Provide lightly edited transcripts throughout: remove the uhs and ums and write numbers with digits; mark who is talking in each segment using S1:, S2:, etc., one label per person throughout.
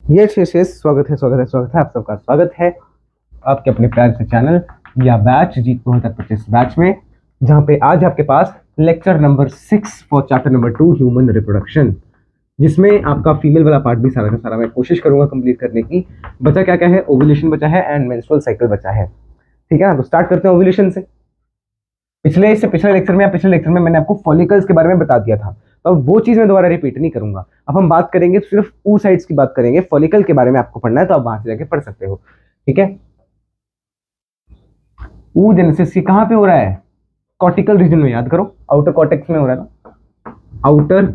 S1: Yes, स्वागत है आप सबका स्वागत है आपके अपने प्यार से चैनल या बैच जीत 2025 बैच में, जहाँ पे आज आपके पास lecture number 6 for chapter number 2 human reproduction, जिसमें आपका फीमेल वाला पार्ट भी सारा का सारा मैं कोशिश करूंगा कंप्लीट करने की। बचा क्या क्या है? ओव्यूलेशन बचा है एंड मेंस्ट्रुअल साइकिल बचा है। ठीक है ना, तो स्टार्ट करते हैं ओव्यूलेशन से। पिछले लेक्चर में मैंने आपको फॉलिकल्स के बारे में बता दिया था, तो अब वो चीज मैं दोबारा रिपीट नहीं करूंगा। अब हम बात करेंगे सिर्फ oocytes की बात करेंगे। फॉलिकल के बारे में आपको पढ़ना है तो आप वहां से जाके पढ़ सकते हो। ठीक है, oogenesis की कहां पे हो रहा है? कॉर्टिकल रीजन में, याद करो, आउटर कॉर्टेक्स में हो रहा है ना, आउटर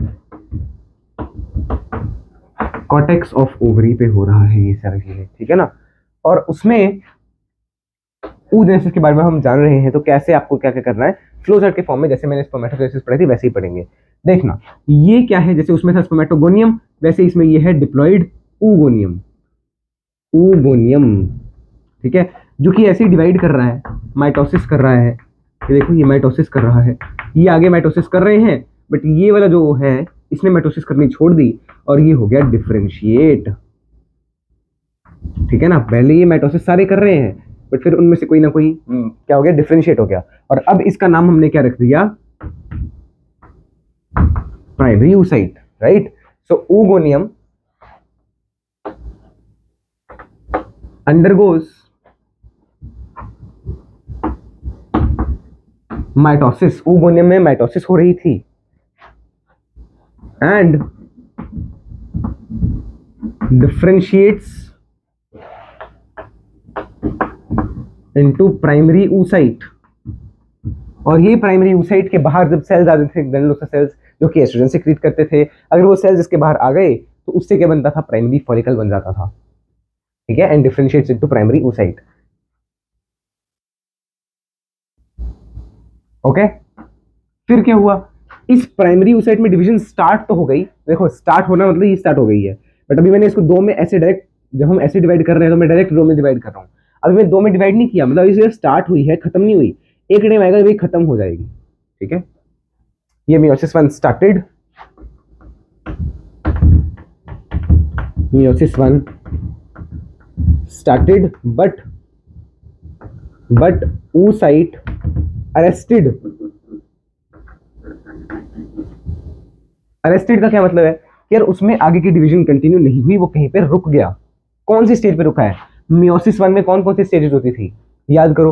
S1: कॉर्टेक्स ऑफ ओवरी पे हो रहा है ये सारी चीजें। ठीक है ना, और उसमें oogenesis के बारे में हम जान रहे हैं, तो कैसे आपको क्या क्या करना है फ्लो चार्ट के फॉर्म में, जैसे मैंने स्पर्मेटोजेनेसिस पढ़ी थी वैसे ही पढ़ेंगे। देखना, ये क्या है, जैसे उसमें था स्पर्मेटोगोनियम, वैसे इसमें ये है डिप्लॉइड oogoनियम। ठीक है, जो कि ऐसे ही डिवाइड कर रहा है, माइटोसिस कर रहा है। ये देखो, ये माइटोसिस कर रहा है, ये आगे माइटोसिस कर रहे हैं, बट ये वाला जो है इसने माइटोसिस करनी छोड़ दी और ये हो गया डिफरेंशिएट। ठीक है ना, पहले ये माइटोसिस सारे कर रहे हैं, बट फिर उनमें से कोई ना कोई क्या हो गया, डिफरेंशिएट हो गया। और अब इसका नाम हमने क्या रख दिया? Primary oocyte, right? सो oogoनियम undergoes माइटोसिस। oogoनियम में माइटोसिस हो रही थी and differentiates into primary oocyte। और ये प्राइमरी oocyte के बाहर जब सेल्स आ जाते थे, ग्रैनुलोसा सेल्स जो कि एस्ट्रोजन सिक्रीट करते थे, अगर वो सेल्स इसके बाहर आ गए तो उससे क्या बनता था? प्राइमरी फॉलिकल बन जाता था। ठीक है, and differentiates into primary oocyte। Okay, फिर क्या हुआ? इस प्राइमरी oocyte में डिवीजन स्टार्ट तो हो गई। देखो, स्टार्ट होना मतलब ये स्टार्ट हो गई है, बट अभी मैंने इसको दो में ऐसे डायरेक्ट, जब हम ऐसे डिवाइड कर रहे हैं तो मैं डायरेक्ट दो में डिवाइड कर रहा हूँ। अभी मैं दो में डिवाइड नहीं किया, मतलब इसे स्टार्ट हुई है, खत्म नहीं हुई। एक टाइम आएगा जब ये खत्म हो जाएगी। ठीक है, ये meiosis 1 started, meiosis 1 started, but oocyte arrested। Arrested का क्या मतलब है कि यार उसमें आगे की डिवीजन कंटिन्यू नहीं हुई, वो कहीं पे रुक गया। कौन सी स्टेज पे रुका है? मियोसिस 1 में कौन कौन सी स्टेजेस होती थी? याद करो,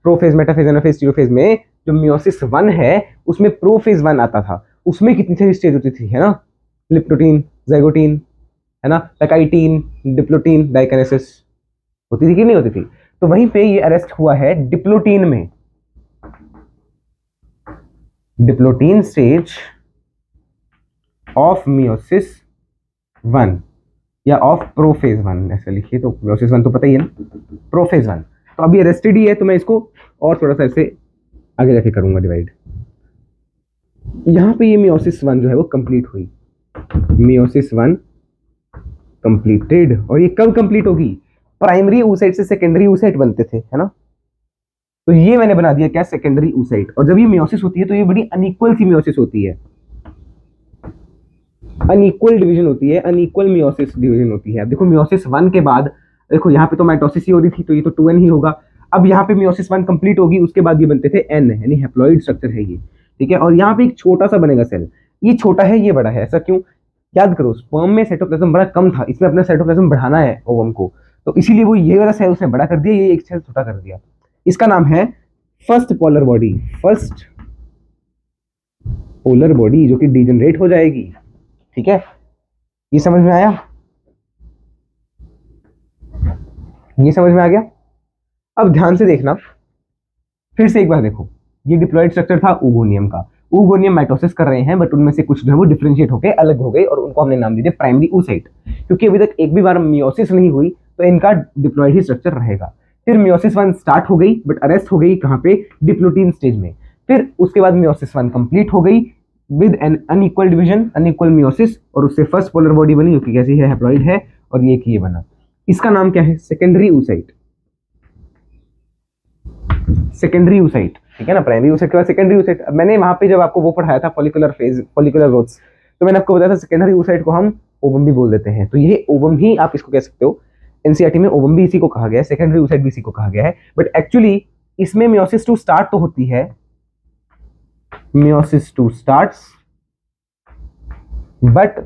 S1: प्रोफेज, मेटाफेज, एनाफेज, टीलोफेज में जो मियोसिस 1 है उसमें प्रोफेज 1 आता था। उसमें कितनी सारी स्टेज होती थी, है ना? लिप्टोटीन, ज़ाइगोटीन, है ना, पैकाइटीन, डिप्लोटीन, डाइकाइनेसिस होती थी कि नहीं होती थी? तो वहीं पे ये अरेस्ट हुआ है डिप्लोटीन में, डिप्लोटीन स्टेज ऑफ मियोसिस 1 या ऑफ प्रोफेज 1, ऐसे लिखिए तो मियोसिस 1 तो पता ही है ना, प्रोफेज 1। तो अभी अरेस्टेड ही है, तो मैं इसको और थोड़ा सा ऐसे आगे जाके करूंगा डिवाइड। यहां पे ये मियोसिस 1 जो है वो कंप्लीट हुई, मियोसिस 1 कंप्लीटेड। और ये कब कंप्लीट होगी? प्राइमरी oocyte से सेकेंडरी oocyte बनते थे, है ना? तो ये मैंने बना दिया क्या, सेकेंडरी oocyte। और जब ये मियोसिस होती है तो ये बड़ी अनइक्वल सी मियोसिस होती है, अनइक्वल डिवीजन होती है, अनइक्वल मियोसिस डिवीजन होती है। अब देखो, मियोसिस 1 के बाद देखो यहाँ पे तो माइटोसिस ही हो रही थी, तो ये तो 2n ही होगा। अब यहाँ पे मियोसिस 1 कंप्लीट होगी, उसके बाद ये बनते थे n, यानी हैप्लॉइड स्ट्रक्चर है ये। ठीक है, और यहाँ पे एक छोटा सा बनेगा सेल, ये छोटा है ये बड़ा है, ऐसा क्यों? याद करो, स्पर्म में साइटोप्लाज्म बड़ा कम था, इसमें अपना साइटोप्लाज्म बढ़ाना है ओवम को, तो इसीलिए वो ये वाला सेल उसने बड़ा कर दिया, ये एक सेल छोटा कर दिया। इसका नाम है first polar body, first polar body, जो कि डिजनरेट हो जाएगी। ठीक है, ये समझ में आया? ये समझ में आ गया? अब ध्यान से देखना, फिर से एक बार देखो, ये डिप्लॉइड स्ट्रक्चर था oogoनियम का। oogoनियम माइटोसिस कर रहे हैं, बट उनमें से कुछ जो है वो डिफरेंशिएट होकर अलग हो गए और उनको हमने नाम दे दिया प्राइमरी oocyte, क्योंकि अभी तक एक भी बार मियोसिस नहीं हुई तो इनका डिप्लॉइड ही स्ट्रक्चर रहेगा। फिर मियोसिस 1 स्टार्ट हो गई, बट अरेस्ट हो गई कहाँ पे? डिप्लोटीन स्टेज में। फिर उसके बाद मियोसिस 1 कंप्लीट हो गई with N unequal division, unequal meiosis, और उससे फर्स्ट पोलर बॉडी बनी जो कि कैसी है, हैप्लॉइड है, और ये की ये बना। इसका नाम क्या है? Secondary oocyte। सेकेंडरी oocyte, ठीक है ना, प्राइमरी oocyte के बाद सेकेंडरी oocyte। मैंने वहां पे जब आपको वो पढ़ाया था फॉलिकुलर फेज, फॉलिकुलर ग्रोथ्स, तो मैंने आपको बताया था सेकेंडरी oocyte को हम ओवम भी बोल देते हैं। तो ये ओवम ही आप इसको कह सकते हो। एनसीईआरटी में ओवम भी इसी को कहा गया है, सेकेंडरी oocyte भी इसी को कहा गया है। बट एक्चुअली इसमें मियोसिस 2 स्टार्ट तो होती है, meiosis 2 starts but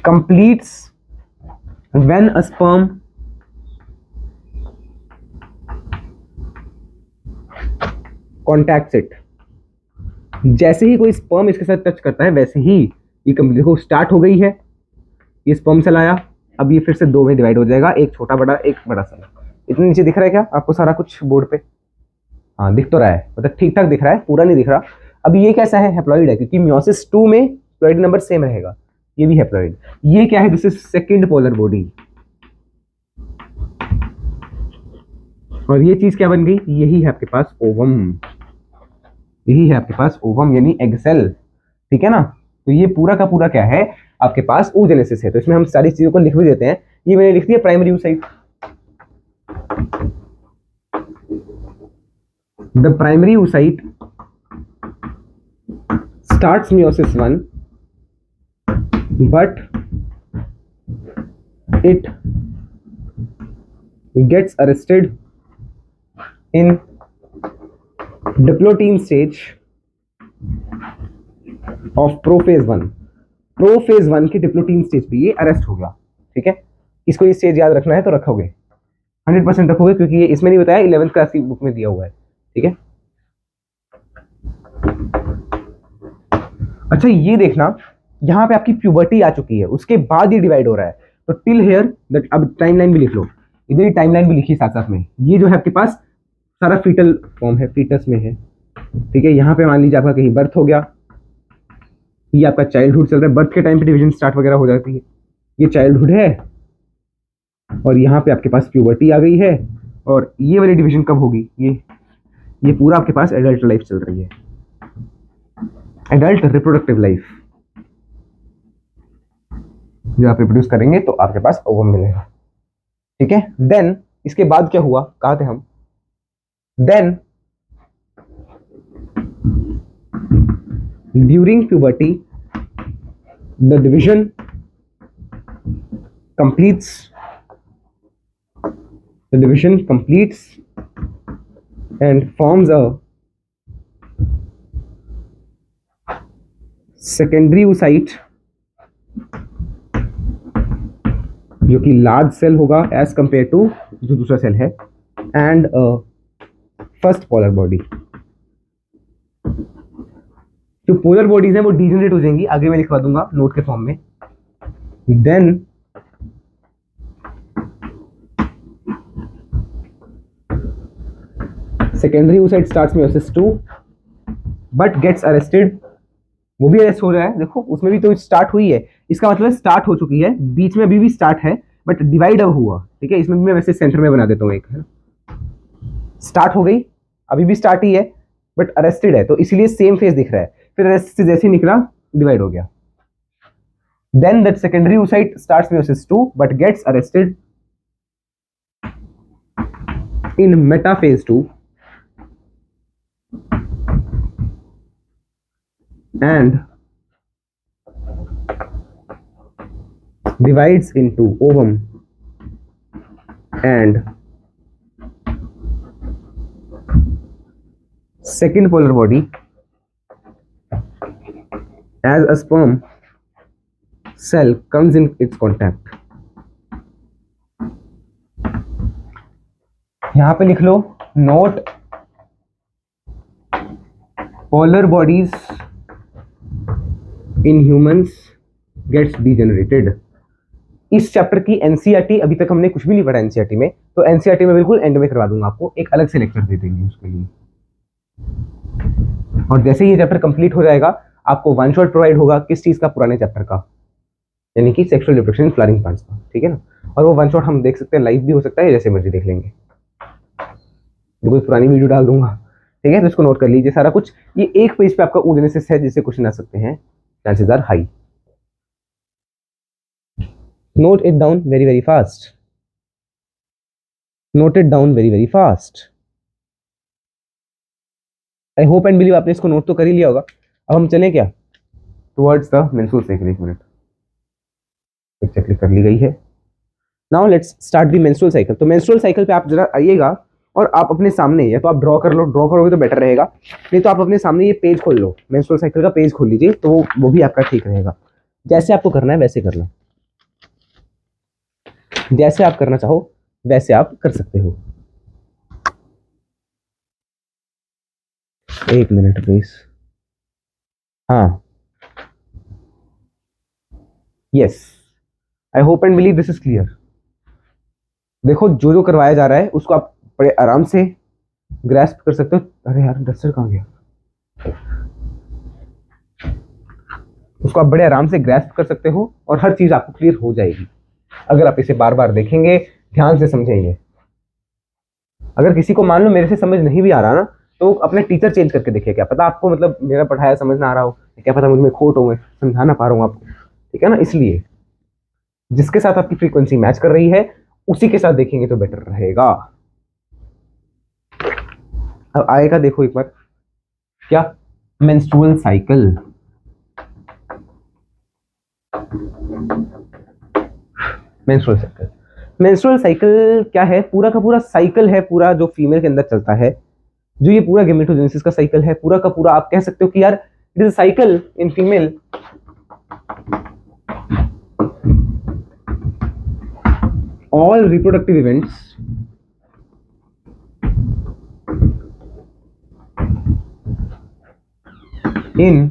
S1: completes when a sperm contacts it। जैसे ही कोई स्पर्म इसके साथ टच करता है वैसे ही ये कंप्लीट, देखो स्टार्ट हो गई है, ये स्पर्म सेल आया, अब ये फिर से दो में डिवाइड हो जाएगा, एक छोटा बड़ा एक बड़ा सेल। इतने नीचे दिख रहा है क्या आपको सारा कुछ बोर्ड पे? हाँ दिख तो रहा है, मतलब ठीक ठाक दिख रहा है, पूरा नहीं दिख रहा। अब ये कैसा है? हैप्लॉइड है, क्योंकि मियोसिस 2 में हैप्लॉइड नंबर सेम रहेगा, ये भी हैप्लॉइड। ये क्या है? This is second polar body. और ये चीज क्या बन गई? यही है आपके पास ओवम, यही है आपके पास ओवम यानी एग सेल, ठीक है ना। तो ये पूरा का पूरा क्या है आपके पास? oogenesis है। तो इसमें हम सारी चीजों को लिख भी देते हैं। ये मैंने लिख दिया primary oocyte। The primary oocyte starts meiosis 1 but it gets arrested in diplotene stage of prophase 1। Prophase 1 की डिप्लोटीन स्टेज पे ये अरेस्ट हो गया, ठीक है। इसको ये स्टेज याद रखना है तो रखोगे, 100% रखोगे, क्योंकि ये इसमें नहीं बताया, 11th क्लास की बुक में दिया हुआ है, ठीक है। अच्छा ये देखना, यहाँ पे आपकी प्यूबर्टी आ चुकी है, उसके बाद ये डिवाइड हो रहा है। तो टिल हेयर दैट, अब टाइमलाइन भी लिख लो, इधर ही टाइमलाइन भी लिखी साथ साथ में। ये जो है आपके पास सारा फीटल फॉर्म है, फीटस में है, ठीक है। यहाँ पे मान लीजिए आपका कहीं बर्थ हो गया, ये आपका चाइल्डहुड चल रहा है, बर्थ के टाइम पे डिवीजन स्टार्ट वगैरह हो जाती है, ये चाइल्डहुड है। और यहाँ पे आपके पास प्यूबर्टी आ गई है, और ये वाली डिवीजन कब होगी? ये पूरा आपके पास एडल्ट लाइफ चल रही है, एडल्ट रिप्रोडक्टिव लाइफ। जब आप रिप्रोड्यूस करेंगे तो आपके पास ओवम मिलेगा, ठीक है। देन इसके बाद क्या हुआ, कहा थे हम? Then during puberty the division completes, and forms a secondary oocyte जो कि लार्ज सेल होगा एज कंपेयर टू जो दूसरा सेल है, एंड फर्स्ट पोलर बॉडी। जो पोलर बॉडीज हैं वो डीजेनरेट हो जाएंगी, आगे मैं लिखवा दूंगा नोट के फॉर्म में। Then secondary oocyte starts meiosis 2 but gets arrested, वो भी अरेस्ट हो रहा है, देखो उसमें भी तो स्टार्ट हुई है, इसका मतलब स्टार्ट हो चुकी है, बीच में अभी भी स्टार्ट है बट डिवाइड अब हुआ, ठीक है। इसमें भी मैं वैसे सेंटर में बना देता हूँ एक, है स्टार्ट हो गई, अभी भी स्टार्ट ही है बट अरेस्टेड है, तो इसीलिए सेम फेज दिख रहा है। फिर अरेस्ट से जैसे निकला डिवाइड हो गया। Then that secondary oocyte starts meiosis 2 but gets arrested in metaphase 2 and divides into ovum and second polar body as a sperm cell comes in its contact। यहां पे लिख लो note polar bodies in humans gets degenerated। इस चैप्टर की NCERT अभी तक हमने कुछ भी नहीं पढ़ा एनसीईआरटी में, तो एनसीईआरटी में बिल्कुल एंड में करवा दूंगा आपको, एक अलग से लेक्चर दे देंगे उसके लिए। और जैसे ही ये चैप्टर कंप्लीट हो जाएगा आपको वन शॉट प्रोवाइड होगा, किस चीज का? पुराने चैप्टर का, यानी कि sexual reproduction in flowering plants का, ठीक है ना। और वो वन शॉट हम देख सकते हैं, लाइव भी हो सकता है, जैसे मर्जी देख लेंगे, कोई पुरानी वीडियो डाल दूंगा, ठीक है। तो इसको नोट कर लीजिए सारा कुछ। ये एक पेज पे आपका oogenesis है जिससे क्वेश्चन आ सकते हैं, chances are high. Note it down very fast. Note it down very fast. I hope and believe आपने इसको नोट तो कर ही लिया होगा। अब हम चलें क्या? Towards the menstrual cycle. एक मिनट, पिक्चर क्लिक कर ली गई है। Now let's start the menstrual cycle. तो मेंस्ट्रुअल साइकिल पे आप जरा आइएगा और आप अपने सामने, या तो आप ड्रॉ कर लो, ड्रॉ करोगे तो बेटर रहेगा, नहीं तो आप अपने सामने ये पेज खोल लो, मेंस्ट्रुअल साइकिल का पेज खोल लीजिए, तो वो भी आपका ठीक रहेगा। जैसे आपको करना है वैसे कर लो, जैसे आप करना चाहो वैसे आप कर सकते हो। एक मिनट प्लीज। हाँ, yes, I hope and believe this is clear. देखो जो जो करवाया जा रहा है उसको आप बड़े आराम से ग्रैस्प कर सकते हो। अरे यार डस्टर कहाँ गया? उसको आप बड़े आराम से ग्रैस्प कर सकते हो और हर चीज आपको क्लियर हो जाएगी अगर आप इसे बार बार देखेंगे, ध्यान से समझेंगे। अगर किसी को मान लो मेरे से समझ नहीं भी आ रहा ना, तो अपने टीचर चेंज करके देखिए, क्या पता आपको मतलब मेरा पढ़ाया समझ ना आ रहा हो, क्या पता मुझ में खोट हो, मैं समझा ना पा रहा हूँ आपको, ठीक है ना। इसलिए जिसके साथ आपकी फ्रीक्वेंसी मैच कर रही है उसी के साथ देखेंगे तो बेटर रहेगा। अब आएगा देखो एक बार, क्या menstrual cycle. Menstrual cycle, menstrual cycle क्या है? पूरा का पूरा साइकिल है, पूरा जो फीमेल के अंदर चलता है, जो ये पूरा गेमेटोजेनेसिस का साइकिल है, पूरा का पूरा आप कह सकते हो कि यार it is cycle in female. All reproductive events in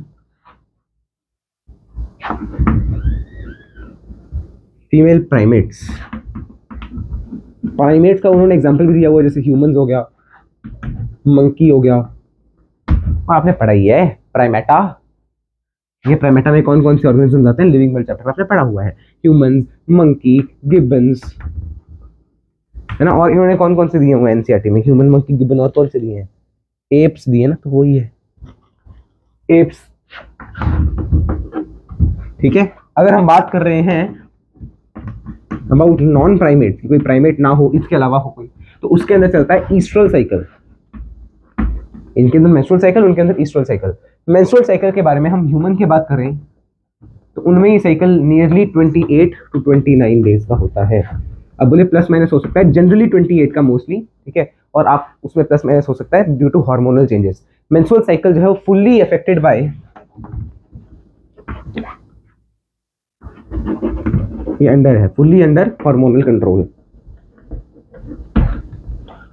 S1: female primates. Primates का उन्होंने एग्जांपल भी दिया हुआ है, जैसे ह्यूमंस हो गया, मंकी हो गया, आपने पढ़ाई है प्राइमेटा। ये प्राइमेटा में कौन कौन से ऑर्गेनिज्म आते हैं, लिविंग वर्ल्ड चैप्टर आपने पढ़ा हुआ है, ह्यूमंस, मंकी, गिब्बन्स, है ना। और इन्होंने कौन कौन से दिए हुए हैं एनसीईआरटी में, ह्यूमन, मंकी, गिब्बन, और कौन से दिए हैं? एप्स दिए ना, तो वही है एप्स, ठीक है। अगर हम बात कर रहे हैं अबाउट नॉन प्राइमेट, कोई प्राइमेट ना हो, इसके अलावा हो कोई, तो उसके अंदर चलता है ईस्ट्रल साइकिल। इनके अंदर मेंस्ट्रुअल साइकिल, उनके अंदर ईस्ट्रल साइकिल। मेंस्ट्रुअल साइकिल के बारे में हम ह्यूमन की बात करें तो उनमें ये साइकिल नियरली 28 to 29 डेज का होता है। अब बोले प्लस माइनस हो सकता है, जनरली 28 का मोस्टली, ठीक है, और आप उसमें प्लस माइनस हो सकता है due to hormonal changes. Menstrual cycle जो है वो फुल्ली अफेक्टेड बाय, ये अंडर है, फुल्ली अंडर हार्मोनल कंट्रोल।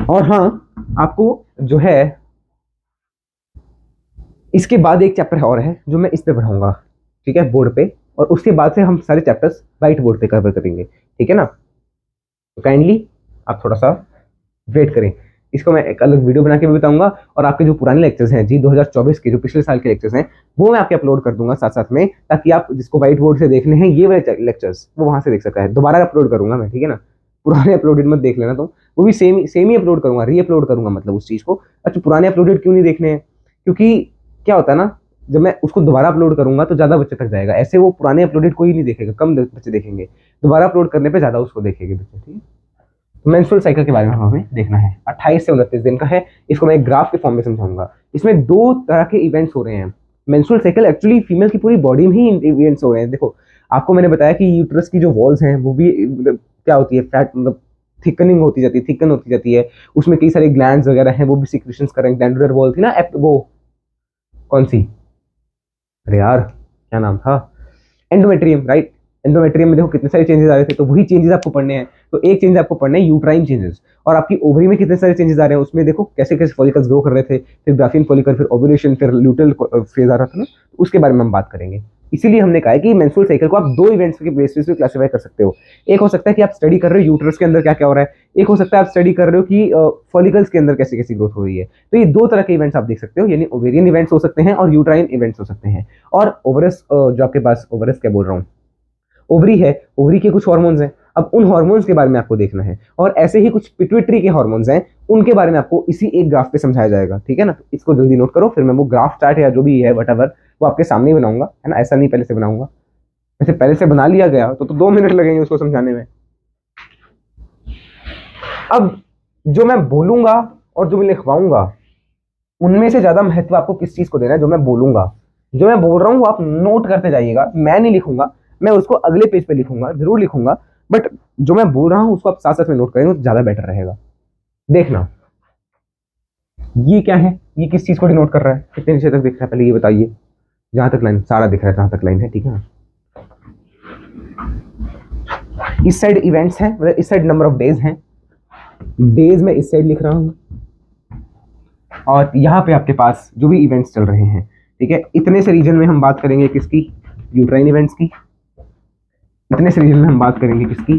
S1: और हाँ, आपको जो है इसके बाद एक चैप्टर और है जो मैं इस पे पढ़ाऊंगा, ठीक है, बोर्ड पे, और उसके बाद से हम सारे चैप्टर्स व्हाइट बोर्ड पे कवर करेंगे, ठीक है ना। तो काइंडली आप थोड़ा सा वेट करें, इसको मैं एक अलग वीडियो बना के भी बताऊंगा, और आपके जो पुराने लेक्चर्स हैं जी 2024 के, जो पिछले साल के लेक्चर्स हैं, वो मैं आपके अपलोड कर दूंगा साथ साथ में, ताकि आप जिसको व्हाइट बोर्ड से देखने हैं ये वाले लेक्चर्स, वो वहां से देख सकता है। दोबारा अपलोड करूंगा मैं, ठीक है ना, पुराने अपलोडेड मत देख लेना तुम, वो भी सेम ही अपलोड करूंगा, री अपलोड करूंगा मतलब उस चीज को। अच्छा, पुराने अपलोडेड क्यों नहीं देखने हैं? क्योंकि क्या होता है ना, जब मैं उसको दोबारा अपलोड करूंगा तो ज्यादा बच्चे तक जाएगा, ऐसे वो पुराने अपलोडेड कोई नहीं देखेगा, कम बच्चे देखेंगे, दोबारा अपलोड करने पे ज्यादा उसको देखेंगे बच्चे, ठीक है। मेंस्ट्रुअल साइकिल के बारे में हमें देखना है, 28 से 29 दिन का है। इसको मैं एक ग्राफ के फॉर्म में समझाऊंगा। इसमें दो तरह के इवेंट्स हो रहे हैं। मेंस्ट्रुअल साइकिल एक्चुअली फीमेल की पूरी बॉडी में ही इवेंट्स हो रहे हैं। देखो, आपको मैंने बताया कि यूट्रस की जो वॉल्स हैं वो भी मतलब क्या होती है, फैट मतलब थिकनिंग होती जाती है, थिकन होती जाती है, उसमें कई सारे ग्लैंड्स वगैरह हैं, वो भी सिक्रीशंस कर रहे हैं। ग्लैंडुलर वॉल थी ना, वो कौन सी, अरे यार क्या नाम था, एंडोमेट्रियम, राइट। एंडोमेट्रियम में देखो कितने सारे चेंजेस आ रहे थे, तो वही चेंजेस आपको पढ़ने हैं। तो एक चेंज आपको पढ़ना है यूट्राइन चेंजेस, और आपकी ओवरी में कितने सारे चेंजेस आ रहे हैं, उसमें देखो कैसे कैसे फॉलिकल्स ग्रो कर रहे थे, फिर ग्राफिन फॉलिकल, फिर ओव्यूलेशन, फिर ल्यूटल फेज आ रहा था ना, तो उसके बारे में हम बात करेंगे। इसीलिए हमने कहा है कि मेंस्ट्रुअल साइकिल को आप दो इवेंट्स के बेसिस पे क्लासिफाई कर सकते हो। एक हो सकता है कि आप स्टडी कर रहे हो यूट्रस के अंदर क्या क्या हो रहा है, एक हो सकता है आप स्टडी कर रहे हो कि फॉलिकल्स के अंदर कैसे कैसी ग्रोथ हो रही है। तो ये दो तरह के इवेंट्स आप देख सकते हो, यानी ओवेरियन इवेंट्स हो सकते हैं और यूट्राइन इवेंट्स हो सकते हैं। और ओवरस, जो आपके पास ओवरस क्या बोल रहा हूँ, ओवरी है, ओवरी के कुछ हार्मोन्स हैं। अब उन हार्मोन्स के बारे में आपको देखना है, और ऐसे ही कुछ पिट्यूटरी के हार्मोन्स हैं, उनके बारे में आपको इसी एक ग्राफ पे समझाया जाएगा, ठीक है ना। तो इसको जल्दी नोट करो, फिर मैं वो ग्राफ चार्ट या जो भी है वटएवर वो आपके सामने ही बनाऊंगा, है ना, ऐसा नहीं पहले से बनाऊंगा। वैसे पहले से बना लिया गया तो 2 मिनट लगेंगे उसको समझाने में। अब जो मैं बोलूंगा और जो मैं लिखवाऊंगा, उनमें से ज्यादा महत्व आपको किस चीज को देना है, जो मैं बोलूंगा, जो मैं बोल रहा हूँ वो आप नोट करते जाइएगा, मैं नहीं लिखूंगा, मैं उसको अगले पेज पे लिखूंगा, जरूर लिखूंगा, बट जो मैं बोल रहा हूँ उसको आप साथ साथ में नोट करेंगे तो ज्यादा बेटर रहेगा। देखना ये क्या है, ये किस चीज को डिनोट कर रहा है, कितने नीचे तक दिख रहा है पहले ये बताइए। जहां तक लाइन सारा दिख रहा है, जहां तक लाइन है, ठीक है। इस साइड इवेंट्स हैं, मतलब इस साइड नंबर ऑफ डेज हैं, डेज में इस साइड लिख रहा हूं, और यहाँ पे आपके पास जो भी इवेंट्स चल रहे हैं, ठीक है। इतने से रीजन में हम बात करेंगे किसकी, यूट्राइन इवेंट्स की। इतने से रीजन में हम बात करेंगे किसकी,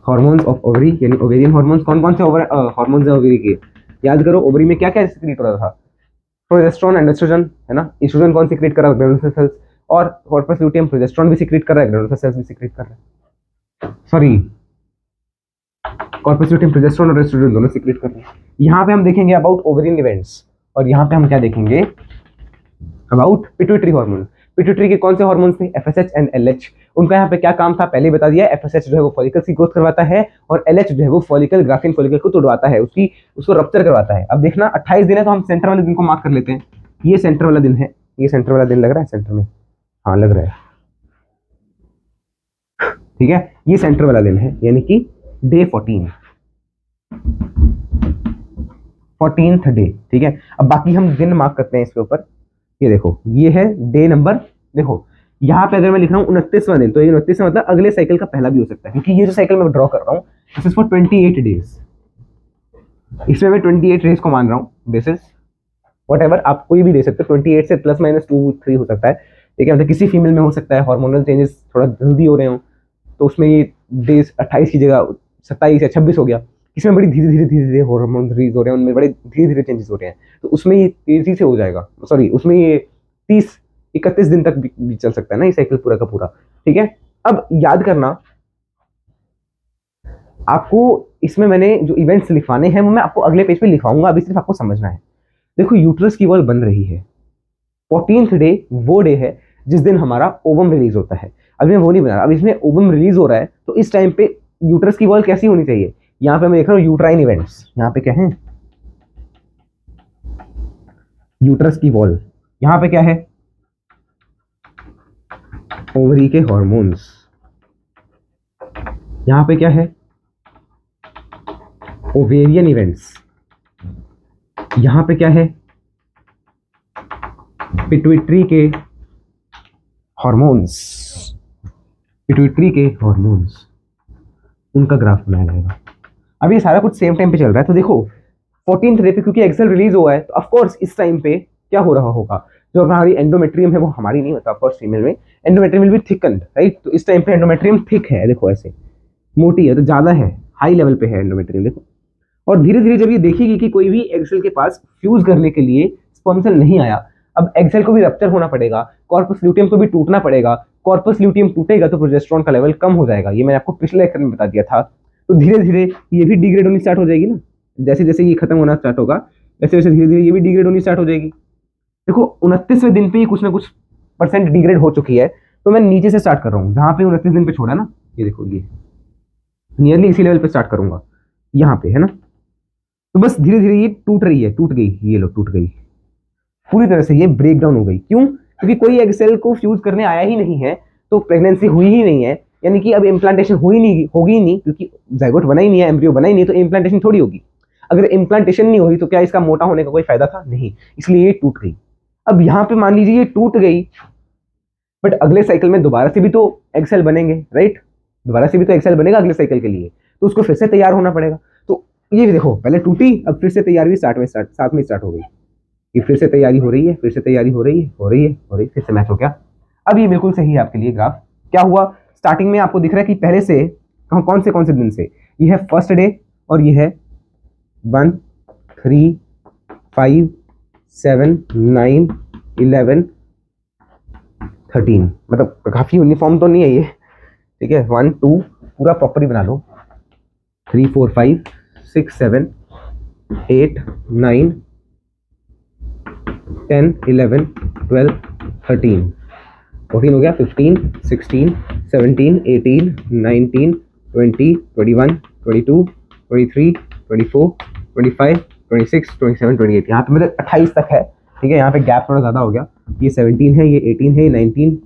S1: हार्मोन्स ऑफ ओवरी, यानी ओवेरियन हार्मोन्स। कौन कौन से हार्मोन्स है ओवरी के, याद करो। ओवरी में क्या क्या सीक्रेट हो रहा था, प्रोजेस्टेरोन एंड एस्ट्रोजन, है ना। एस्ट्रोजन कौन सीक्रेट कर रहा है, ग्रैनुलोसाइट सेल्स, और कॉर्पस ल्यूटियम प्रोजेस्टेरोन भी सीक्रेट कर रहा है, ग्रैनुलोसाइट सेल्स भी सीक्रेट कर रहा है, सॉरी कॉर्पस ल्यूटियम प्रोजेस्टेरोन और एस्ट्रोजन दोनों सीक्रेट कर रहे हैं। यहाँ पे हम देखेंगे अबाउट ओवेरियन इवेंट्स, और यहाँ पे हम क्या देखेंगे, अबाउट पिट्यूटरी हार्मोन। पिट्यूटरी के कौन से हार्मोन्स थे, एफएसएच एंड एलएच। उनका यहाँ पे क्या काम था पहले बता दिया। एफएसएच जो है वो फॉलिकल्स की ग्रोथ करवाता है, और एलएच जो है वो फॉलिकल ग्राफिन फॉलिकल को तोड़वाता है, उसको रप्चर करवाता है। अब देखना 28 दिन है तो हम सेंटर वाले दिन को मार्क कर लेते हैं। ये सेंटर वाला दिन है, ये सेंटर वाला दिन लग रहा है सेंटर में, हाँ लग रहा है, ठीक है। ये सेंटर वाला दिन है, यानी कि डे 14th डे, ठीक है। अब बाकी हम दिन मार्क करते हैं इसके ऊपर। ये देखो ये है डे नंबर, देखो यहाँ पे अगर मैं लिख रहा हूँ 29वां दिन, तो ये 29 मतलब अगले साइकिल का पहला भी हो सकता है, क्योंकि ये जो साइकिल मैं ड्रॉ कर रहा हूँ दिस इज फॉर 28 डेज। इसमें मैं 28 डेज को मान रहा हूँ बेसिस वट एवर, आप कोई भी दे सकते हो, 28 से +-2 3 हो सकता है, ठीक है। मतलब किसी फीमेल में हो सकता है हार्मोनल चेंजेस थोड़ा जल्दी हो रहे हो, तो उसमें ये डेज 28 की जगह 27 या 26 हो गया। इसमें बड़ी धीरे धीरे हार्मोन रिलीज हो रहे हैं, उनमें बड़े धीरे धीरे चेंजेस हो रहे हैं, तो उसमें ये तेजी से हो जाएगा, सॉरी उसमें ये 30-31 दिन तक भी चल सकता है ना ये साइकिल पूरा का पूरा, ठीक है। अब याद करना आपको, इसमें मैंने जो इवेंट्स लिखवाने हैं वो मैं आपको अगले पेज पे लिखवाऊंगा, अभी सिर्फ आपको समझना है। देखो यूट्रस की वॉल बन रही है, 14th डे वो डे है जिस दिन हमारा ओवम रिलीज होता है। अभी मैं वो नहीं बना रहा, अब इसमें ओवम रिलीज हो रहा है, तो इस टाइम पे यूट्रस की वॉल कैसी होनी चाहिए। यहाँ पे मैं देख रहा हूँ यूट्राइन इवेंट्स, यहाँ पे क्या है, यूट्रस की वॉल, यहाँ पे क्या है, ओवरी के हॉर्मोन्स, यहाँ पे क्या है, ओवेरियन इवेंट्स, यहाँ पे क्या है, पिट्यूटरी के हॉर्मोन्स, पिट्यूटरी के हॉर्मोन्स, उनका ग्राफ बनाया जाएगा। अब ये सारा कुछ सेम टाइम पे चल रहा है, तो देखो 14th डे पे क्योंकि एक्सेल रिलीज हुआ है, तो ऑफकोर्स इस टाइम पे क्या हो रहा होगा, जो हमारी एंडोमेट्रियम है वो हमारी नहीं होता, ऑफकोर्स फीमेल में एंडोमेट्रियम विल बी थिकन्ड, राइट। तो इस टाइम पे एंडोमेट्रियम थिक है, देखो ऐसे मोटी है, तो ज्यादा है, हाई लेवल पे है एंडोमेट्रियम, देखो। और धीरे धीरे जब ये देखेगी कि कोई भी एक्सेल के पास फ्यूज करने के लिए स्पर्म सेल नहीं आया, अब एक्सेल को भी रप्चर होना पड़ेगा, कॉर्पस ल्यूटियम को भी टूटना पड़ेगा, कॉर्पस ल्यूटियम टूटेगा तो प्रोजेस्टेरोन का लेवल कम हो जाएगा, ये मैंने आपको पिछले लेक्चर में बता दिया था। तो धीरे धीरे ये भी डिग्रेड होनी स्टार्ट हो जाएगी ना, जैसे जैसे ये खत्म होना स्टार्ट होगा वैसे वैसे धीरे धीरे ये भी डिग्रेड होनी स्टार्ट हो जाएगी। देखो 29वें दिन पे ही कुछ ना कुछ % डिग्रेड हो चुकी है, तो मैं नीचे से स्टार्ट कर रहा हूँ, जहाँ पे 29 दिन पे छोड़ा ना, ये देखो ये नियरली इसी लेवल पे स्टार्ट करूंगा, यहाँ पे है ना। तो बस धीरे धीरे ये टूट रही है, टूट गई, ये लो टूट गई पूरी तरह से, ये ब्रेक डाउन हो गई। क्यों, क्योंकि कोई एग सेल को फ्यूज करने आया ही नहीं है, तो प्रेगनेंसी हुई ही नहीं है, यानी कि अब इम्प्लांटेशन हुई नहीं, होगी ही नहीं, क्योंकि जाइगोट बना ही नहीं है, एम्ब्रियो बना ही नहीं, तो इम्प्लांटेशन थोड़ी होगी। अगर इम्प्लांटेशन नहीं हुई तो क्या इसका मोटा होने का कोई फायदा था, नहीं, इसलिए ये टूट गई। अब यहाँ पे मान लीजिए ये टूट गई, बट अगले साइकिल में दोबारा से भी तो एग सेल बनेंगे, राइट, दोबारा से भी तो एग सेल बनेगा अगले साइकिल के लिए, तो उसको फिर से तैयार होना पड़ेगा। तो ये देखो पहले टूटी, अब फिर से तैयारी साथ में स्टार्ट हो गई, ये फिर से तैयारी हो रही है, फिर से तैयारी हो रही है, फिर से मैच हो गया। अब ये बिल्कुल सही है आपके लिए ग्राफ। क्या हुआ, स्टार्टिंग में आपको दिख रहा है कि पहले से कौन से दिन से, ये है फर्स्ट डे, और ये है 1 3 5 7 9 11 13, मतलब काफी यूनिफॉर्म तो नहीं है ये, ठीक है। 1 2 पूरा प्रॉपरली बना लो, 3 4 5 6 7 8 9 10 11 12 13 14 हो गया, 15 16 17 18 19 20 21 22 23 24 25 26 27 28, यहाँ पे मतलब 28 तक है। ठीक है, यहाँ पे गैप थोड़ा ज़्यादा हो गया, ये 17 है, ये 18 है, ये 19,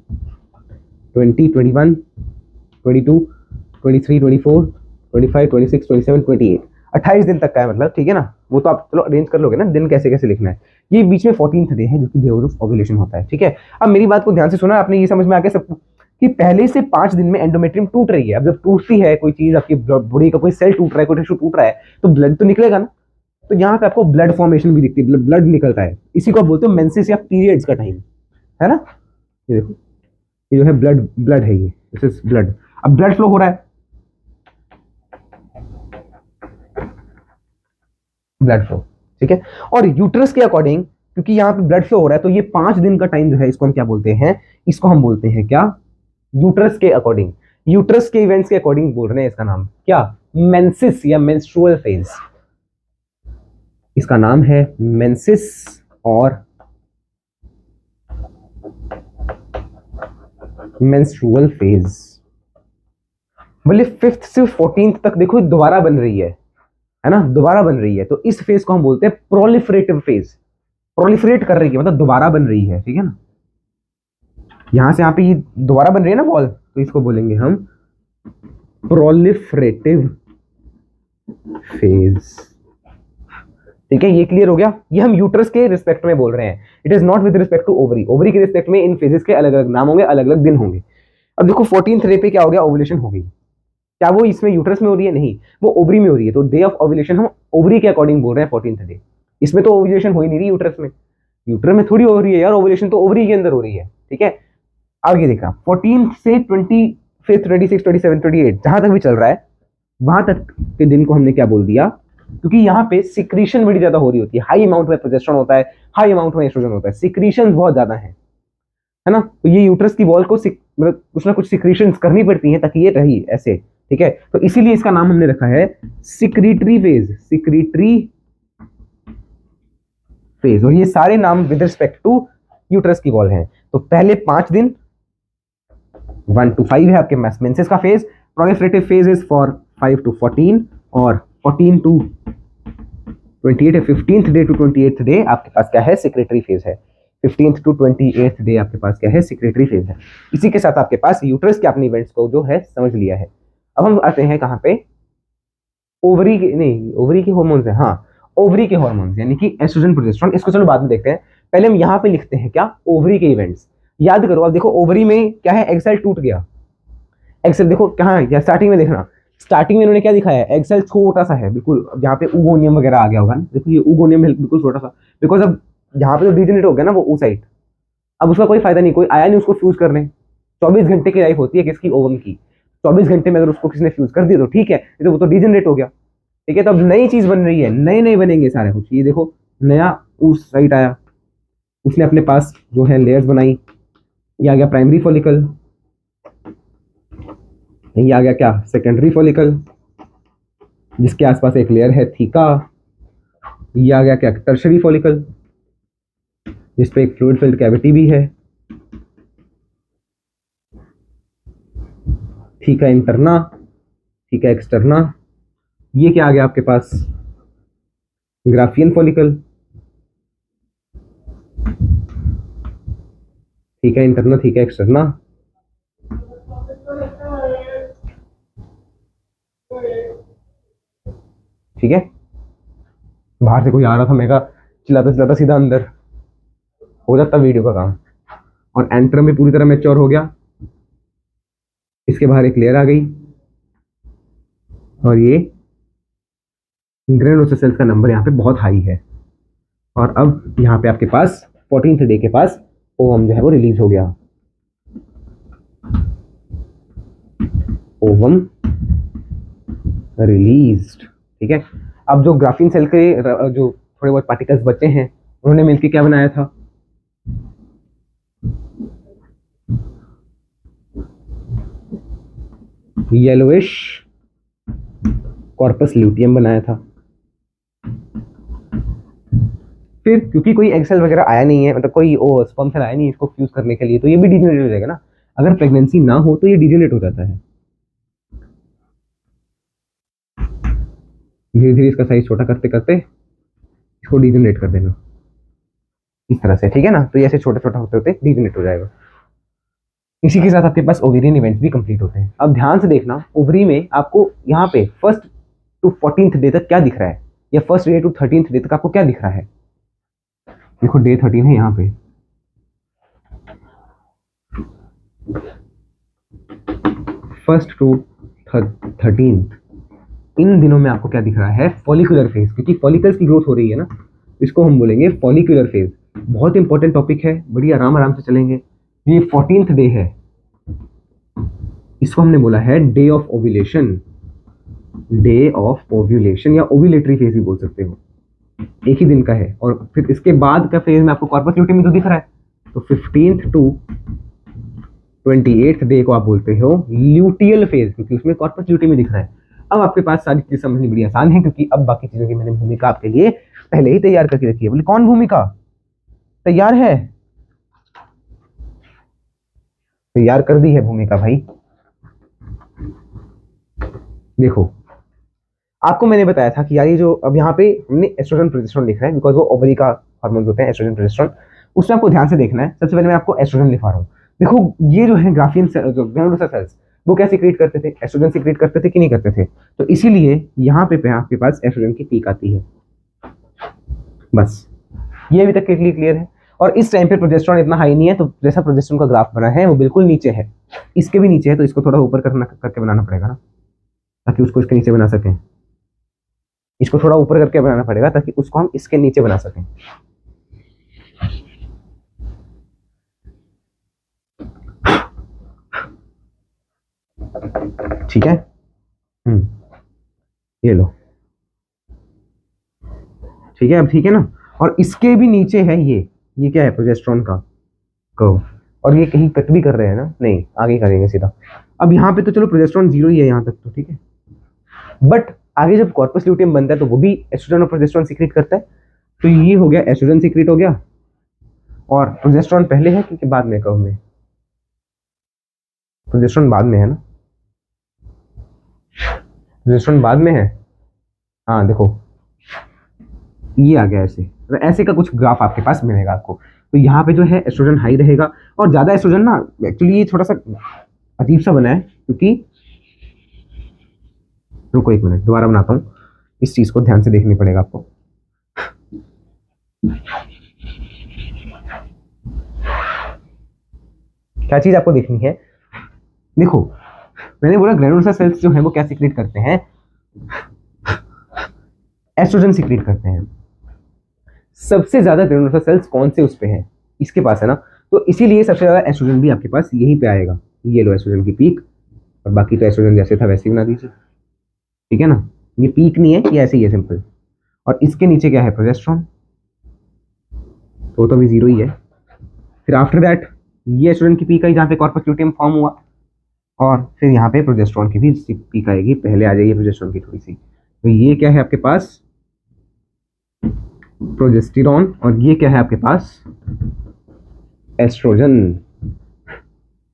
S1: 20, 21, 22, 23, 24, 25, 26, 27, 28, 28 दिन तक का है मतलब, ठीक है ना। वो तो आप चलो अरेंज कर लोगे ना दिन कैसे कैसे लिखना है। ये बीच में 14th डे है जो कि डे ऑफ ओव्यूलेशन होता है, ठीक है। अब मेरी बात को ध्यान से सुना, आपने ये समझ में आ गया सबको कि पहले से 5 दिन में एंडोमेट्रियम टूट रही है। अब जब टूटती है कोई चीज, आपकी बॉडी का कोई सेल टूट रहा है, कोई टिश्यू टूट रहा है, तो ब्लड तो निकलेगा ना। तो यहाँ पे आपको ब्लड फॉर्मेशन भी दिखती है, ब्लड निकलता है। इसी को आप बोलते हो मेंसेस या पीरियड्स का टाइम, है ना। ये देखो, ये जो है ब्लड, ब्लड है, ये दिस इज ब्लड। अब ब्लड फ्लो हो रहा है, ब्लड फ्लो, ठीक है। और यूट्रस के अकॉर्डिंग, क्योंकि यहाँ पे ब्लड फ्लो हो रहा है, तो ये 5 दिन का टाइम जो है इसको हम क्या बोलते हैं, इसको हम बोलते हैं क्या, यूट्रस के अकॉर्डिंग, यूट्रस के इवेंट्स के अकॉर्डिंग बोल रहे हैं इसका नाम क्या, मेंसिस या मेंस्ट्रुअल फेज। इसका नाम है मेंसिस और मेंस्ट्रुअल फेज। बोले 5th से 14th तक देखो दोबारा बन रही है ना, दोबारा बन रही है। तो इस फेज को हम बोलते हैं प्रोलिफरेटिव फेज। प्रोलिफरेट कर रही है मतलब दोबारा बन रही है, ठीक है ना। यहां से यहाँ पे ये दोबारा बन रही है ना बॉल, तो इसको बोलेंगे हम प्रोलिफरेटिव फेज, ठीक है। ये क्लियर हो गया। ये हम यूट्रस के रिस्पेक्ट में बोल रहे हैं, it is not with respect to ovary. Ovary के रिस्पेक्ट में इन फेजेस के अलग अलग नाम होंगे, अलग अलग दिन होंगे। अब देखो 14th डे पे क्या हो गया, ओवुलेशन हो गई। क्या वो इसमें यूट्रस में हो रही है, नहीं, वो ओवरी में हो रही है। तो डे ऑफ ओवुलेशन हम ओवरी के अकॉर्डिंग बोल रहे हैं 14th डे। इसमें तो ओवुलेशन हो ही नहीं रही यूट्रस में, यूट्रस में थोड़ी हो रही है यार, ओवुलेशन तो ओवरी के अंदर हो रही है, ठीक है। आगे देखा 14th से 25th, 26, 27, 28 जहां तक भी चल रहा है, वहां तक के दिन को हमने क्या बोल दिया, क्योंकि यहाँ पे सिक्रीशन बड़ी ज्यादा हो रही होती है, हाई अमाउंट में प्रोजेस्टेरोन होता है, हाई अमाउंट में एस्ट्रोजन होता है, सिक्रीशन बहुत ज्यादा है ना। तो ये यूट्रस की वॉल को मतलब कुछ ना कुछ सिक्रीशन करनी पड़ती है ताकि ये रही ऐसे, ठीक है। तो इसीलिए इसका नाम हमने रखा है सिक्रीटरी फेज, सिक्रीटरी फेज। और ये सारे नाम विद रिस्पेक्ट टू यूट्रस की वॉल हैं। तो पहले 5 दिन 1 to 5 है आपके मेंसेस का phase, proliferative phase is for 5 to 14, और 14 to 28 है, 15th day to 28th day आपके पास क्या है, सिक्रेटरी फेज है। 15th to 28th डे आपके पास क्या है, सिक्रेटरी फेज है। इसी के साथ आपके पास यूट्रस के अपने इवेंट्स को जो है समझ लिया है। अब हम आते हैं कहाँ पे, ओवरी के, नहीं ओवरी के हॉर्मोन्स है, हाँ ओवरी के हॉर्मोन्स यानी कि एस्ट्रोजन प्रोजेस्टेरोन। इसको चलो बाद में देखते हैं, पहले हम यहाँ पे लिखते हैं क्या, ओवरी के इवेंट्स। याद करो, अब देखो ओवरी में क्या है, एग सेल टूट गया। एग सेल देखो कहाँ है, स्टार्टिंग में देखना, स्टार्टिंग में इन्होंने क्या दिखाया है, एग सेल छोटा सा है बिल्कुल। अब यहाँ पे उगोनियम वगैरह आ गया होगा ना, देखो ये उगोनियम बिल्कुल छोटा सा, बिकॉज अब यहाँ पे तो डिजेनरेट हो गया ना वो उस साइड। अब उसका कोई फायदा नहीं, कोई आया नहीं उसको फ्यूज करने। 24 घंटे की लाइफ होती है किसकी, ओवम की। 24 घंटे में अगर उसको किसी ने फ्यूज कर दिया तो ठीक है, नहीं तो वो तो डिजेनरेट हो गया, ठीक है। तो अब नई चीज बन रही है, नए नए बनेंगे सारे कुछ। ये देखो नया उस साइड आया, उसने अपने पास जो है लेयर्स बनाई। ये आ गया प्राइमरी फॉलिकल, ये आ गया क्या, सेकेंडरी फॉलिकल, जिसके आसपास एक लेयर है थीका। ये आ गया क्या, टर्शरी फॉलिकल, जिसपे एक फ्लूइड फिल्ड कैविटी भी है। Theca interna, theca externa. ये क्या आ गया आपके पास, Graafian follicle, theca interna, theca externa. ठीक है, बाहर से कोई आ रहा था, मैं कहा चिल्लाता चिल्लाता सीधा अंदर हो जाता वीडियो का काम। और एंट्रम भी पूरी तरह मैच्योर हो गया, इसके बाहर एक लेयर आ गई, और ये ग्रेनुलोसाइट सेल्स का नंबर यहाँ पे बहुत हाई है। और अब यहाँ पे आपके पास 14th डे के पास ओवम जो है वो रिलीज हो गया, ओवम रिलीज्ड, ठीक है। अब जो ग्राफीन सेल के जो थोड़े बहुत पार्टिकल्स बचे हैं, उन्होंने मिलकर क्या बनाया था, येलोइश कॉर्पस ल्यूटियम बनाया था। फिर क्योंकि कोई एक्सेल वगैरह आया नहीं है, मतलब कोई स्पर्म सेल आया नहीं इसको फ्यूज करने के लिए, तो ये भी डिजेनरेट हो जाएगा ना। अगर प्रेगनेंसी ना हो तो ये डिजेनरेट हो जाता है। धीरे धीरे इसका साइज छोटा करते करते इसको डिजेनरेट कर देना। इस तरह से, ठीक है ना। तो ये ऐसे छोटा छोटा होते होते डीजनरेट हो जाएगा। इसी के साथ आपके पास ओवेरियन इवेंट्स भी कंप्लीट होते हैं। अब ध्यान से देखना, ओवरी में आपको यहाँ पे फर्स्ट टू 14th डे तक क्या दिख रहा है, या first day to 13th day तक आपको क्या दिख रहा है। देखो डे 13 है यहाँ पे, फर्स्ट टू 13th, इन दिनों में आपको क्या दिख रहा है, फॉलिकुलर फेज, क्योंकि फॉलिकल्स की ग्रोथ हो रही है ना, इसको हम बोलेंगे फॉलिकुलर फेज। बहुत इंपॉर्टेंट टॉपिक है, बड़ी आराम आराम से चलेंगे। ये 14th डे है, इसको हमने बोला है day of ovulation, day of ovulation या ओव्यूलेटरी फेज भी बोल सकते हो, एक ही दिन का है। और फिर इसके बाद का फेज में आपको कॉर्पस ल्यूटियम तो दिख रहा है, तो 15th टू 28th डे को आप बोलते हो ल्यूटियल फेज, क्योंकि उसमें कॉर्पस ल्यूटियम दिख रहा है। अब आपके पास सारी चीजें समझनी बड़ी आसान है, क्योंकि अब बाकी चीजों की मैंने भूमिका आपके लिए पहले ही तैयार करके रखी है। बोले कौन भूमिका तैयार है, तैयार कर दी है भूमिका भाई। देखो आपको मैंने बताया था कि यार ये जो अब यहाँ पे हमने एस्ट्रोजन प्रोजेस्टेरोन लिखा है, बिकॉज वो ओवरी का हार्मोन होते हैं एस्ट्रोजन प्रोजेस्टेरोन, उसमें आपको ध्यान से देखना है। सबसे पहले मैं आपको एस्ट्रोजन लिखा रहा हूँ। देखो ये जो है ग्राफियन जो ग्रैनुलोसा सेल्स, वो क्या सीक्रेट करते थे, एस्ट्रोजन सीक्रेट करते थे कि नहीं करते थे। तो इसीलिए यहाँ पे आपके पास एस्ट्रोजन की पीक आती है। बस ये अभी तक के लिए क्लियर है। और इस टाइम पे प्रोजेस्टेरोन इतना हाई नहीं है, तो जैसा प्रोजेस्टेरोन का ग्राफ बना है वो बिल्कुल नीचे है, इसके भी नीचे है, तो इसको थोड़ा ऊपर करके बनाना पड़ेगा ना, ताकि उसको इसके नीचे बना सकें। इसको थोड़ा ऊपर करके बनाना पड़ेगा ताकि उसको हम इसके नीचे बना सकें। ठीक है, ये लो, ठीक है, अब ठीक है ना। और इसके भी नीचे है ये क्या है, प्रोजेस्टेरोन का कर्व। और ये कहीं कट भी कर रहे हैं ना, नहीं आगे करेंगे सीधा। अब यहाँ पे तो चलो प्रोजेस्टेरोन 0 ही है यहाँ तक, तो ठीक है। बट आगे जब कॉर्पस ल्यूटियम बनता है तो वो भी एस्ट्रोजन और प्रोजेस्टेरोन सीक्रेट करता है। तो ये हो गया एस्ट्रोजन सीक्रेट हो गया, और प्रोजेस्टेरोन पहले है क्योंकि बाद में कर्व में, प्रोजेस्टेरोन बाद में है ना, प्रोजेस्टेरोन बाद में है। हाँ देखो ये आ गया ऐसे, तो ऐसे का कुछ ग्राफ आपके पास मिलेगा आपको। तो यहाँ पे जो है एस्ट्रोजन हाई रहेगा, और ज्यादा एस्ट्रोजन ना, एक्चुअली ये थोड़ा सा अजीब सा बना है, क्योंकि रुको एक मिनट दोबारा बनाता हूँ, इस चीज को ध्यान से देखनी पड़ेगा आपको। क्या चीज आपको देखनी है, देखो मैंने बोला ग्रैनुलोसा सेल्स जो है वो क्या सीक्रेट करते हैं, एस्ट्रोजन सीक्रेट करते हैं। सबसे ज्यादा ग्रैनुलोसा सेल्स कौन से उस पे हैं, इसके पास है ना, तो इसीलिए सबसे ज्यादा एस्ट्रोजन भी आपके पास यहीं पे आएगा। ये लो एस्ट्रोजन की पीक, और बाकी तो एस्ट्रोजन जैसे था वैसे ही बना दीजिए, ठीक है ना। ये पीक नहीं है, ये ऐसे ही है सिंपल। और इसके नीचे क्या है, प्रोजेस्टेरोन, तो अभी 0 ही है। फिर आफ्टर दैट ये एस्ट्रोजन की पीक आई जहाँ पे कॉर्पस ल्यूटियम फॉर्म हुआ, और फिर यहाँ पे प्रोजेस्टेरोन की भी पीक आएगी, पहले आ जाएगी प्रोजेस्टेरोन की थोड़ी सी। तो ये क्या है आपके पास, प्रोजेस्टेरोन, और ये क्या है आपके पास, एस्ट्रोजन।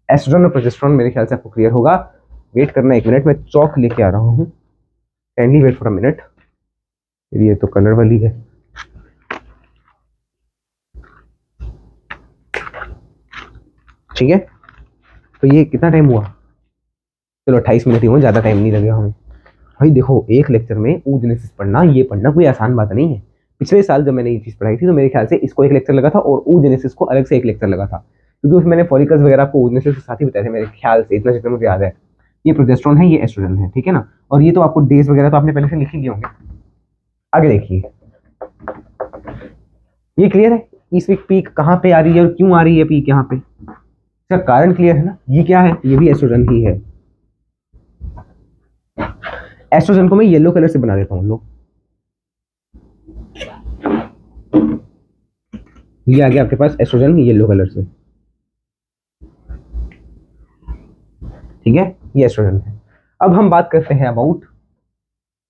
S1: एस्ट्रोजन और प्रोजेस्टेरोन मेरे ख्याल से आपको क्लियर होगा। वेट करना एक मिनट, मैं चौक लेके आ रहा हूँ, kindly wait for a minute. ये तो कलर वाली है, ठीक है। तो ये कितना टाइम हुआ, चलो 28 मिनट ही हुआ, ज्यादा टाइम नहीं लगेगा हमें। भाई देखो एक लेक्चर में oogenesis पढ़ना, ये पढ़ना कोई आसान बात नहीं है। पिछले साल जब मैंने ये चीज पढ़ाई थी तो मेरे ख्याल से इसको एक लेक्चर लगा था, और oogenesis को अलग से एक लेक्चर लगा था, क्योंकि उसमें मैंने फॉलिकल्स वगैरह आपको oogenesis के साथ ही बताए थे मेरे ख्याल से, इतना जितना मुझे याद है। ये प्रोजेस्टेरोन है, ये एस्ट्रोजन है, ठीक है ना। और ये तो आपको डेज वगैरह तो आपने पहले से लिख ही लिए होंगे। आगे देखिए, ये क्लियर है इस वीक पीक कहाँ पे आ रही है और क्यों आ रही है पीक यहाँ पे, इसका कारण क्लियर है ना। ये क्या है, ये भी एस्ट्रोजन ही है। एस्ट्रोजन को मैं येलो कलर से बना देता हूँ, लो ये आ गया आपके पास एस्ट्रोजन येलो कलर से, ठीक है, ये एस्ट्रोजन है। अब हम बात करते हैं अबाउट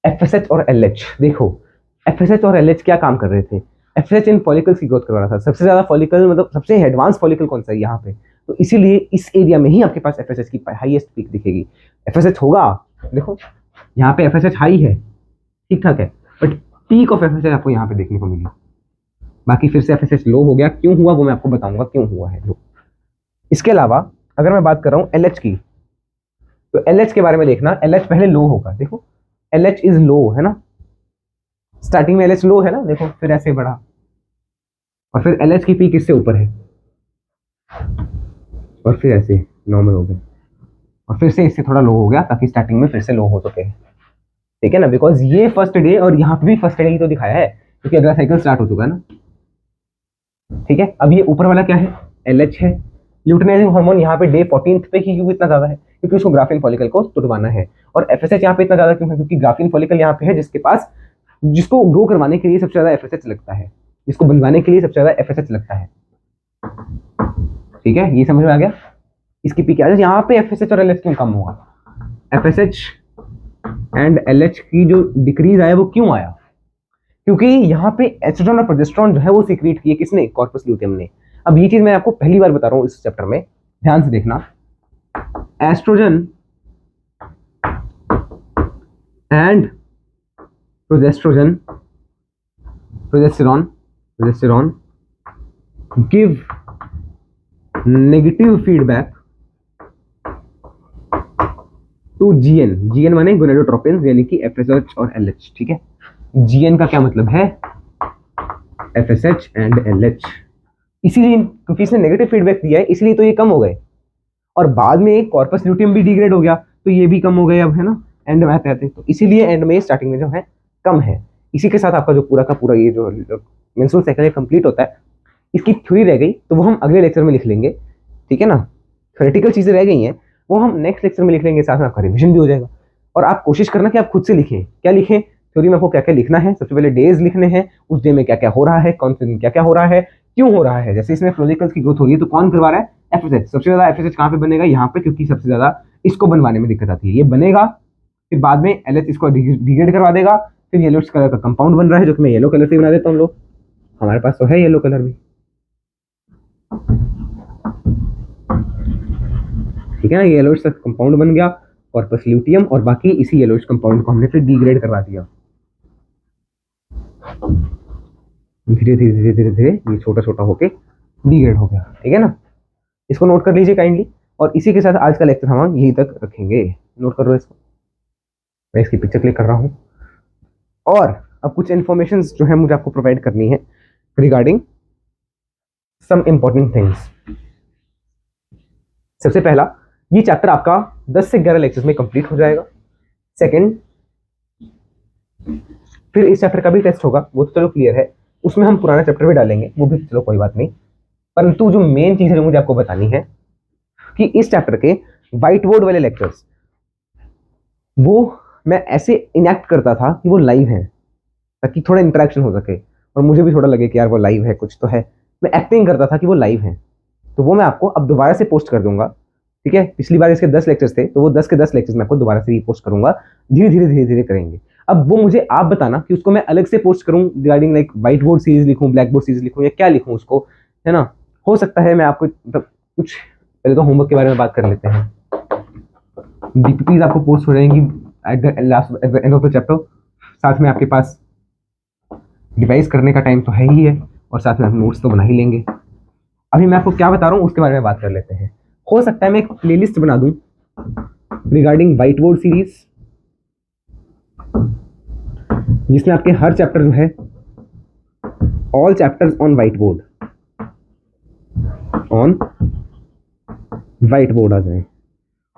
S1: एफएसएच और एलएच। देखो एफएसएच और एलएच क्या काम कर रहे थे, एफएसएच इन फॉलिकल्स की ग्रोथ करवा रहा था। सबसे ज्यादा फॉलिकल मतलब सबसे एडवांस फॉलिकल कौन सा है यहाँ पे, तो इसीलिए इस एरिया में ही आपके पास एफएसएच की हाईएस्ट पीक दिखेगी। एफएसएच होगा, देखो यहाँ पे एफएसएच हाई है, ठीक ठाक है, बट पीक ऑफ एफएसएच आपको यहाँ पे देखने को मिली। बाकी फिर से एफएसएच लो हो गया, क्यों हुआ वो मैं आपको बताऊंगा क्यों हुआ है लो। इसके अलावा अगर मैं बात कर रहा हूँ एलएच की, तो एलएच के बारे में देखना, एलएच पहले लो होगा, देखो एलएच इज लो है ना, स्टार्टिंग में एलएच लो है ना, देखो फिर ऐसे बढ़ा और फिर एलएच की पीक इससे ऊपर है और फिर ऐसे नॉर्मल हो गया और फिर से इससे थोड़ा लो हो गया ताकि स्टार्टिंग में फिर से लो हो सके, ठीक है ना, बिकॉज ये फर्स्ट डे और यहाँ पे भी फर्स्ट डे ही तो दिखाया है क्योंकि अगला साइकिल स्टार्ट हो चुका है ना, ठीक है। अब ये ऊपर वाला क्या है, एलएच है। ल्यूटिनाइजिंग हार्मोन यहाँ पे डे 14 पे ही क्यों इतना ज्यादा है, क्योंकि उसको ग्राफिन फॉलिकल को तुड़वाना है। और एफएसएच यहाँ पे इतना ज्यादा क्यों है, क्योंकि ग्राफिन फॉलिकल यहाँ पे है जिसके पास, जिसको ग्रो करवाने के लिए सबसे ज्यादा एफएसएच लगता है, जिसको बनवाने के लिए सबसे ज्यादा एफएसएच लगता है, ठीक है, ये समझ में आ गया। इसकी पी क्या है, यहाँ पे एफएसएच और एलएच क्यों कम हुआ, एफएसएच एंड एलएच की जो डिक्रीज आया वो क्यों आया, क्योंकि यहाँ पे एस्ट्रोजन और प्रोजेस्टेरॉन जो है वो सीक्रेट किए किसने, कॉर्पस ल्यूटियम ने। अब ये चीज मैं आपको पहली बार बता रहा हूँ इस चैप्टर में, ध्यान से देखना, estrogen and progesterone progesterone give negative feedback to GN, GN माने गोनेडोट्रोपिन्स यानी कि एफएसएच और एलएच, ठीक है। जीएन का क्या मतलब है, एफएसएच एंड एलएच, इसीलिए क्योंकि इसने नेगेटिव फीडबैक दिया है इसलिए तो ये कम हो गए, और बाद में कॉर्पस ल्यूटियम भी डिग्रेड हो गया तो ये भी कम हो गए अब, है ना, एंड में आते आते, तो इसीलिए एंड में स्टार्टिंग में जो है कम है। इसी के साथ आपका जो पूरा का पूरा ये जो मेंस्ट्रुअल साइकिल कंप्लीट होता है, इसकी थ्योरी रह गई तो वो हम अगले लेक्चर में लिख लेंगे, ठीक है ना। थ्योरेटिकल चीजें रह गई हैं वो हम नेक्स्ट लेक्चर में लिख लेंगे, साथ में आपका रिविजन भी हो जाएगा। और आप कोशिश करना कि आप खुद से लिखें, क्या लिखें, थ्योरी में आपको क्या क्या लिखना है, सबसे पहले डेज लिखने हैं, उस डे में क्या क्या हो रहा है, कौन से दिन क्या क्या हो रहा है, क्यों हो रहा है। जैसे इसमें फ्लोरिकल्स की ग्रोथ हो रही है तो कौन करवा रहा है, एफएसएच, सबसे ज्यादा एफएसएच कहाँ पे बनेगा, यहाँ पे, क्योंकि सबसे ज्यादा इसको बनवाने में दिक्कत आती है, ये बनेगा, फिर बाद में एलएच इसको डिग्रेड करवा देगा, फिर येलो कलर का कंपाउंड बन रहा है जो कि मैं येलो कलर से बना देता हूँ, लोग हमारे पास तो है येलो कलर भी, ठीक है ना, येलोइश कंपाउंड बन गया कॉर्पस ल्यूटियम, और बाकी इसी येलोइश कंपाउंड को हमने फिर डिग्रेड करवा दिया, धीरे धीरे धीरे धीरे धीरे ये छोटा छोटा होके डिग्रेड हो गया, ठीक है ना। इसको नोट कर लीजिए काइंडली, और इसी के साथ आज का लेक्चर हम यहीं तक रखेंगे, नोट कर लो इसको, मैं इसकी पिक्चर क्लिक कर रहा हूँ। और अब कुछ इन्फॉर्मेशन जो है मुझे आपको प्रोवाइड करनी है रिगार्डिंग सम इंपॉर्टेंट थिंग्स। सबसे पहला, ये चैप्टर आपका 10 से 11 लेक्चर्स में कंप्लीट हो जाएगा। सेकंड, फिर इस चैप्टर का भी टेस्ट होगा, वो तो चलो क्लियर है, उसमें हम पुराना चैप्टर भी डालेंगे, वो भी चलो कोई बात नहीं, परंतु जो मेन चीज है जो मुझे आपको बतानी है कि इस चैप्टर के व्हाइट बोर्ड वाले लेक्चर्स वो मैं ऐसे इनएक्ट करता था कि वो लाइव हैं, ताकि थोड़ा इंटरेक्शन हो सके और मुझे भी थोड़ा लगे कि यार वो लाइव है, कुछ तो है, मैं एक्टिंग करता था कि वो लाइव है। तो वो मैं आपको अब दोबारा से पोस्ट कर दूंगा, ठीक है। पिछली बार इसके 10 लेक्चर्स थे तो वो 10 के 10 लेक्चर्स मैं आपको दोबारा से पोस्ट करूंगा, धीरे धीरे धीरे धीरे करेंगे। अब वो मुझे आप बताना कि उसको मैं अलग से पोस्ट करूं regarding like white board series लिखूं, ब्लैक बोर्ड सीरीज लिखूं, या क्या लिखूं उसको, है ना। हो सकता है मैं आपको मतलब कुछ पहले तो होमवर्क के बारे में बात कर लेते हैं। डीपीपीज आपको पोस्ट हो जाएंगी at the last end of the chapter, साथ में आपके पास डिवाइस करने का टाइम तो है ही है, और साथ में आप नोट्स तो बना ही लेंगे। अभी मैं आपको क्या बता रहा हूँ उसके बारे में बात कर लेते हैं। हो सकता है मैं एक प्लेलिस्ट बना दूं रिगार्डिंग व्हाइट बोर्ड सीरीज, जिसमें आपके हर चैप्टर जो है, all chapters on whiteboard, on whiteboard आ जाए।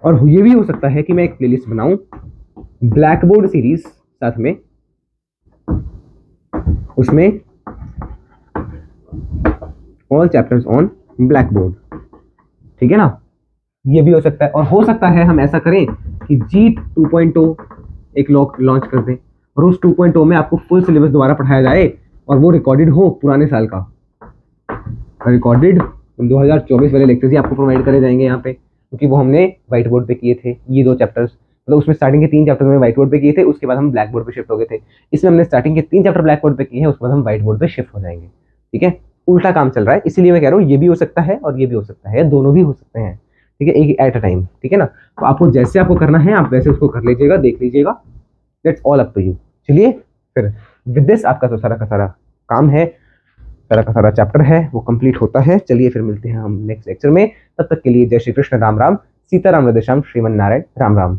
S1: और ये भी हो सकता है कि मैं एक प्लेलिस्ट बनाऊं ब्लैक बोर्ड सीरीज साथ में, उसमें all chapters on black board, ठीक है ना। ये भी हो सकता है, और हो सकता है हम ऐसा करें कि जीट 2.0 एक लॉन्च कर दें, और उस 2.0 में आपको फुल सिलेबस दोबारा पढ़ाया जाए, और वो रिकॉर्डेड हो पुराने साल का, रिकॉर्डेड 2024 वाले लेक्चर्स ही आपको प्रोवाइड करे जाएंगे यहाँ पे, क्योंकि वो हमने व्हाइट बोर्ड पे किए थे ये 2 चैप्टर्स, मतलब उसमें स्टार्टिंग के 3 चैप्टर में व्हाइट बोर्ड पे किए थे, उसके बाद हम ब्लैक बोर्ड पे शिफ्ट हो गए थे। इसमें हमने स्टार्टिंग के 3 चैप्टर ब्लैक बोर्ड पे किए हैं, उसके बाद हम व्हाइट बोर्ड पे शिफ्ट हो जाएंगे, ठीक है। उल्टा काम चल रहा है, इसीलिए मैं कह रहा हूँ ये भी हो सकता है और ये भी हो सकता है, दोनों भी हो सकते हैं, ठीक है, एक एट अ टाइम, ठीक है ना। तो आपको जैसे आपको करना है आप वैसे उसको कर लीजिएगा, देख लीजिएगा, that's all up to you. चलिए फिर विद दिस आपका तो सारा का सारा काम है सारा का सारा चैप्टर है वो कंप्लीट होता है। चलिए फिर मिलते हैं हम नेक्स्ट लेक्चर में, तब तक के लिए जय श्री कृष्ण, राम राम, सीताराम, राधेश्याम, श्रीमन नारायण, राम राम।